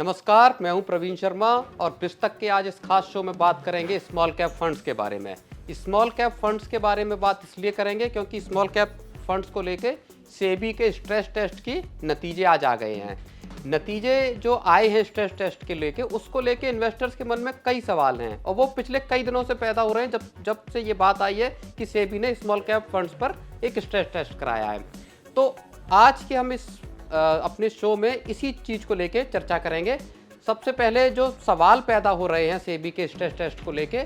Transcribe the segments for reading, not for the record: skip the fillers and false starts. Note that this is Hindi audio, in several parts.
नमस्कार, मैं हूं प्रवीण शर्मा और पुस्तक के आज इस खास शो में बात करेंगे स्मॉल कैप फंड्स के बारे में। स्मॉल कैप फंड्स के बारे में बात इसलिए करेंगे क्योंकि स्मॉल कैप फंड्स को लेके सेबी के स्ट्रेस टेस्ट की नतीजे आज आ गए हैं। नतीजे जो आए हैं स्ट्रेस टेस्ट के लेके, उसको लेके इन्वेस्टर्स के मन में कई सवाल हैं और वो पिछले कई दिनों से पैदा हो रहे हैं जब से ये बात आई है कि सेबी ने स्मॉल कैप फंड्स पर एक स्ट्रेस टेस्ट कराया है। तो आज के हम इस अपने शो में इसी चीज़ को लेके चर्चा करेंगे। सबसे पहले जो सवाल पैदा हो रहे हैं सेबी के स्ट्रेस टेस्ट को लेके,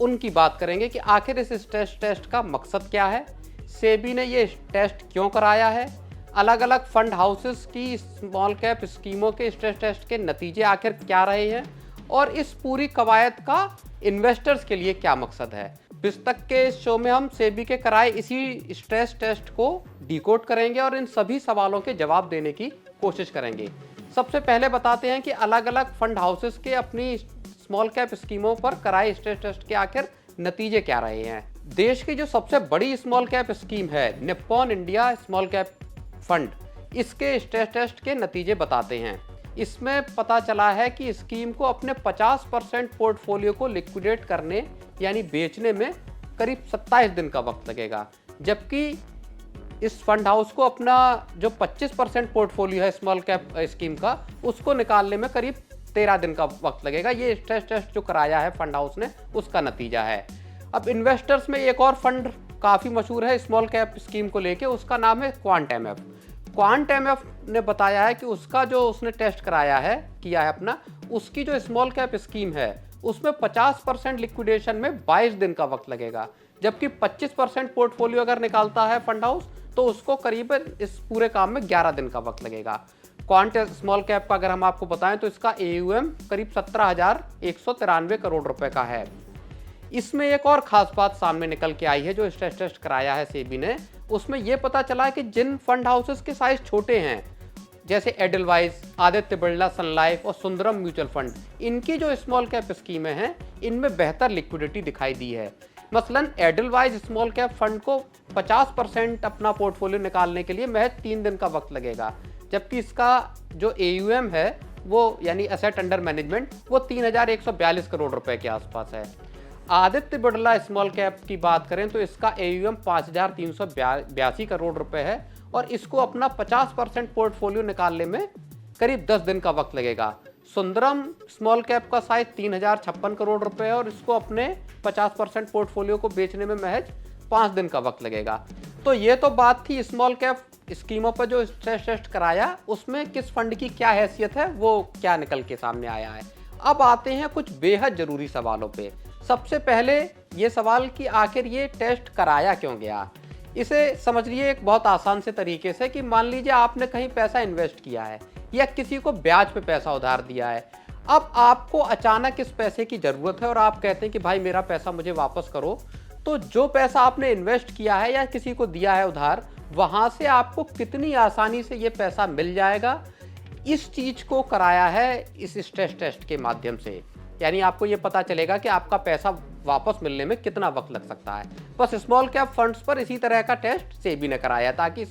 उनकी बात करेंगे कि आखिर इस स्ट्रेस टेस्ट का मकसद क्या है, सेबी ने ये टेस्ट क्यों कराया है, अलग अलग फंड हाउसेस की स्मॉल कैप स्कीमों के स्ट्रेस टेस्ट के नतीजे आखिर क्या रहे हैं और इस पूरी कवायद का इन्वेस्टर्स के लिए क्या मकसद है। पुस्तक के शो में हम सेबी के कराए इसी स्ट्रेस टेस्ट को डिकोड करेंगे और इन सभी सवालों के जवाब देने की कोशिश करेंगे। सबसे पहले बताते हैं कि अलग अलग फंड हाउसेस के अपनी स्मॉल कैप स्कीमों पर कराए स्ट्रेस टेस्ट के आखिर नतीजे क्या रहे हैं। देश की जो सबसे बड़ी स्मॉल कैप स्कीम है Nippon India small cap fund, इसके स्ट्रेस टेस्ट के नतीजे बताते हैं। इसमें पता चला है कि स्कीम को अपने 50% पोर्टफोलियो को लिक्विडेट करने यानी बेचने में करीब 27 दिन का वक्त लगेगा, जबकि इस फंड हाउस को अपना जो 25% पोर्टफोलियो है स्मॉल कैप स्कीम का, उसको निकालने में करीब 13 दिन का वक्त लगेगा। ये स्ट्रेस टेस्ट जो कराया है फंड हाउस ने, उसका नतीजा है। अब इन्वेस्टर्स में एक और फंड काफ़ी मशहूर है स्मॉल कैप स्कीम को लेके, उसका नाम है क्वांट एमएफ। क्वांट एमएफ ने बताया है कि उसका जो उसने टेस्ट कराया है किया है अपना, उसकी जो स्मॉल कैप स्कीम है उसमें 50% लिक्विडेशन में 22 दिन का वक्त लगेगा, जबकि 25% पोर्टफोलियो अगर निकालता है फंड हाउस तो उसको करीबन इस पूरे काम में 11 दिन का वक्त लगेगा। क्वांट स्मॉल कैप का अगर हम आपको बताएं तो इसका AUM करीब 17,193 करोड़ रुपए का है। इसमें एक और खास बात सामने निकल के आई है जो स्ट्रेस टेस्ट कराया है सेबी ने, उसमें यह पता चला है कि जिन फंड हाउसेस के साइज छोटे हैं जैसे एडलवाइज, आदित्य बिरला सन लाइफ और सुंदरम म्यूचुअल फंड, इनकी जो स्मॉल कैप स्कीमें हैं इनमें बेहतर लिक्विडिटी दिखाई दी है। मसलन एडलवाइज स्मॉल कैप फंड को 50% अपना पोर्टफोलियो निकालने के लिए महज 3 दिन का वक्त लगेगा, जबकि इसका जो AUM है वो यानी एसेट अंडर मैनेजमेंट वो 3,142 करोड़ रुपए के आसपास है। आदित्य बिरला स्मॉल कैप की बात करें तो इसका AUM 5,382 करोड़ रुपए है और इसको अपना 50% पोर्टफोलियो निकालने में करीब 10 दिन का वक्त लगेगा। सुंदरम स्मॉल कैप का साइज 3,056 करोड़ रुपए है और इसको अपने 50% पोर्टफोलियो को बेचने में महज 5 दिन का वक्त लगेगा। तो ये तो बात थी स्मॉल कैप स्कीमों पर जो स्ट्रेस टेस्ट कराया उसमें किस फंड की क्या हैसियत है, वो क्या निकल के सामने आया है। अब आते हैं कुछ बेहद जरूरी सवालों पे। सबसे पहले ये सवाल कि आखिर ये टेस्ट कराया क्यों गया। इसे समझिए एक बहुत आसान से तरीके से कि मान लीजिए आपने कहीं पैसा इन्वेस्ट किया है या किसी को ब्याज पे पैसा उधार दिया है। अब आपको अचानक इस पैसे की ज़रूरत है और आप कहते हैं कि भाई मेरा पैसा मुझे वापस करो। तो जो पैसा आपने इन्वेस्ट किया है या किसी को दिया है उधार, वहाँ से आपको कितनी आसानी से ये पैसा मिल जाएगा, इस चीज़ को कराया है इस स्ट्रेस टेस्ट के माध्यम से। यानी आपको ये पता चलेगा कि आपका पैसा वापस मिलने में कितना वक्त लग सकता है। बस स्मॉल कैप फंड्स पर इसी तरह का टेस्ट सेबी ने कराया ताकि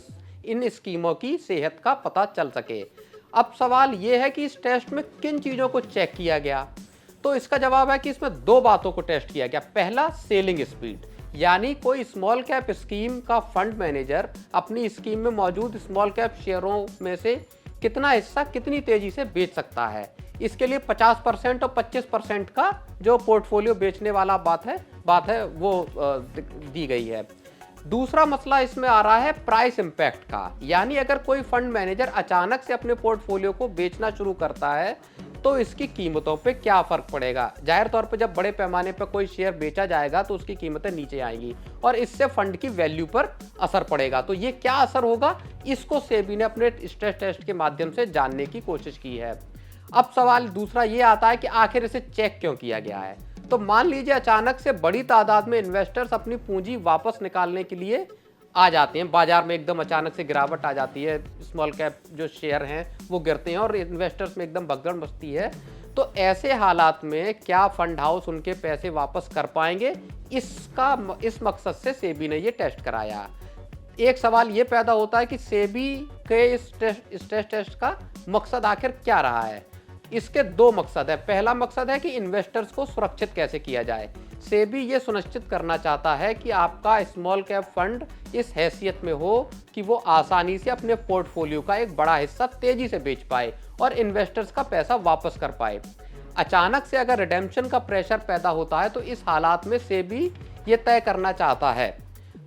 इन स्कीमों की सेहत का पता चल सके। अब सवाल ये है कि इस टेस्ट में किन चीज़ों को चेक किया गया, तो इसका जवाब है कि इसमें 2 बातों को टेस्ट किया गया। पहला, सेलिंग स्पीड, यानी कोई स्मॉल कैप स्कीम का फंड मैनेजर अपनी स्कीम में मौजूद स्मॉल कैप शेयरों में से कितना हिस्सा कितनी तेजी से बेच सकता है। इसके लिए 50% और 25% का जो पोर्टफोलियो बेचने वाला बात है वो दी गई है। दूसरा मसला इसमें आ रहा है प्राइस इंपैक्ट का, यानी अगर कोई फंड मैनेजर अचानक से अपने पोर्टफोलियो को बेचना शुरू करता है तो इसकी कीमतों पे क्या फ़र्क पड़ेगा। जाहिर तौर पे जब बड़े पैमाने पर कोई शेयर बेचा जाएगा तो उसकी कीमतें नीचे आएंगी और इससे फंड की वैल्यू पर असर पड़ेगा। तो ये क्या असर होगा, इसको सेबी ने अपने स्ट्रेस टेस्ट के माध्यम से जानने की कोशिश की है। अब सवाल दूसरा ये आता है कि आखिर इसे चेक क्यों किया गया है। तो मान लीजिए अचानक से बड़ी तादाद में इन्वेस्टर्स अपनी पूंजी वापस निकालने के लिए आ जाते हैं, बाजार में एकदम अचानक से गिरावट आ जाती है, स्मॉल कैप जो शेयर हैं वो गिरते हैं और इन्वेस्टर्स में एकदम भगदड़ मचती है। तो ऐसे हालात में क्या फंड हाउस उनके पैसे वापस कर पाएंगे, इस मकसद से सेबी ने ये टेस्ट कराया। एक सवाल ये पैदा होता है कि सेबी के इस टेस्ट का मकसद आखिर क्या रहा है। इसके दो मकसद है। पहला मकसद है कि इन्वेस्टर्स को सुरक्षित कैसे किया जाए। सेबी ये सुनिश्चित करना चाहता है कि आपका स्मॉल कैप फंड इस हैसियत में हो कि वो आसानी से अपने पोर्टफोलियो का एक बड़ा हिस्सा तेजी से बेच पाए और इन्वेस्टर्स का पैसा वापस कर पाए। अचानक से अगर रिडेम्पशन का प्रेशर पैदा होता है तो इस हालात में सेबी ये तय करना चाहता है।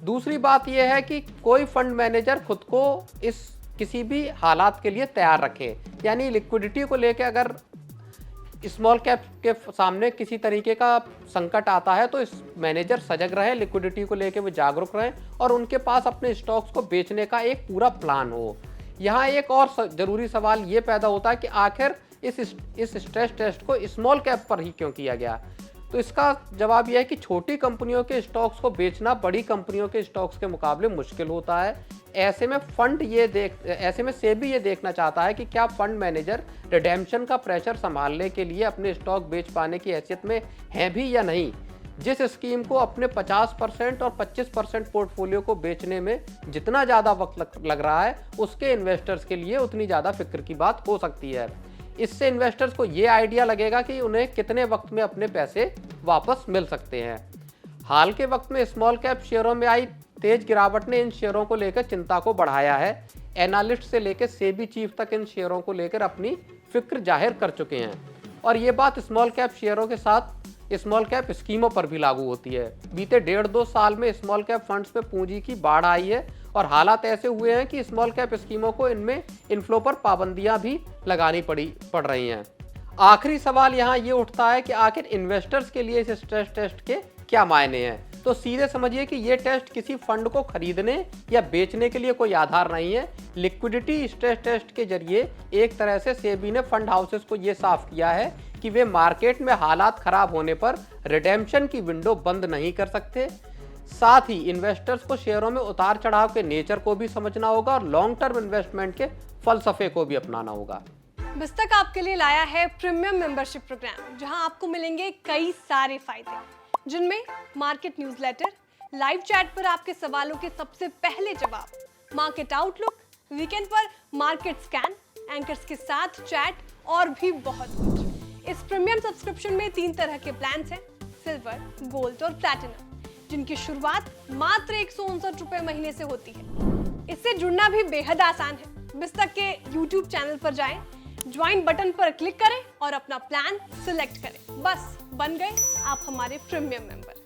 दूसरी बात यह है कि कोई फंड मैनेजर खुद को इस किसी भी हालात के लिए तैयार रखे, यानी लिक्विडिटी को लेकर अगर स्मॉल कैप के सामने किसी तरीके का संकट आता है तो इस मैनेजर सजग रहे, लिक्विडिटी को लेकर वो जागरूक रहे और उनके पास अपने स्टॉक्स को बेचने का एक पूरा प्लान हो। यहाँ एक और जरूरी सवाल ये पैदा होता है कि आखिर इस स्ट्रेस टेस्ट को स्मॉल कैप पर ही क्यों किया गया। तो इसका जवाब यह है कि छोटी कंपनियों के स्टॉक्स को बेचना बड़ी कंपनियों के स्टॉक्स के मुकाबले मुश्किल होता है। ऐसे में सेबी ये देखना चाहता है कि क्या फंड मैनेजर रिडेम्पशन का प्रेशर संभालने के लिए अपने स्टॉक बेच पाने की हैसियत में है भी या नहीं। जिस स्कीम को अपने 50% और 25% पोर्टफोलियो को बेचने में जितना ज़्यादा वक्त लग रहा है, उसके इन्वेस्टर्स के लिए उतनी ज़्यादा फिक्र की बात हो सकती है। इससे इन्वेस्टर्स को ये आइडिया लगेगा कि उन्हें कितने वक्त में अपने पैसे वापस मिल सकते हैं। हाल के वक्त में स्मॉल कैप शेयरों में आई तेज गिरावट ने इन शेयरों को लेकर चिंता को बढ़ाया है। एनालिस्ट से लेकर सेबी चीफ तक इन शेयरों को लेकर अपनी फिक्र जाहिर कर चुके हैं और ये बात स्मॉल कैप शेयरों के साथ स्मॉल कैप स्कीमों पर भी लागू होती है। बीते 1.5-2 साल में स्मॉल कैप फंड्स में पूंजी की बाढ़ आई है और हालात ऐसे हुए हैं कि स्मॉल कैप स्कीमों को इनमें इनफ्लो पर पाबंदियां भी लगानी पड़ रही हैं। आखिरी सवाल यहाँ ये उठता है कि आखिर इन्वेस्टर्स के लिए इस स्ट्रेस टेस्ट के क्या मायने हैं। तो सीधे समझिए कि ये टेस्ट किसी फंड को खरीदने या बेचने के लिए कोई आधार नहीं है। लिक्विडिटी स्ट्रेस टेस्ट के जरिए एक तरह से सेबी ने फंड हाउसेस को ये साफ किया है कि वे मार्केट में हालात खराब होने पर रिडेम्पशन की विंडो बंद नहीं कर सकते। साथ ही इन्वेस्टर्स को शेयरों में उतार चढ़ाव के नेचर को भी समझना होगा और लॉन्ग टर्म इन्वेस्टमेंट के फलसफे को भी अपनाना होगा। बिस्तक आपके लिए लाया है प्रीमियम मेंबरशिप प्रोग्राम, जहां आपको मिलेंगे कई सारे फायदे, जिनमें मार्केट न्यूज़लेटर, लाइव चैट पर आपके सवालों के सबसे पहले जवाब, मार्केट आउटलुक, वीकेंड पर मार्केट स्कैन, एंकर्स के साथ चैट और भी बहुत कुछ। इस प्रीमियम सब्सक्रिप्शन में 3 तरह के प्लान्स हैं, सिल्वर, गोल्ड और प्लैटिनम, जिनकी शुरुआत मात्र 159 रुपए महीने से होती है। इससे जुड़ना भी बेहद आसान है। बिस्तक के YouTube चैनल पर जाएं, ज्वाइन बटन पर क्लिक करें और अपना प्लान सिलेक्ट करें। बस बन गए आप हमारे प्रीमियम मेंबर।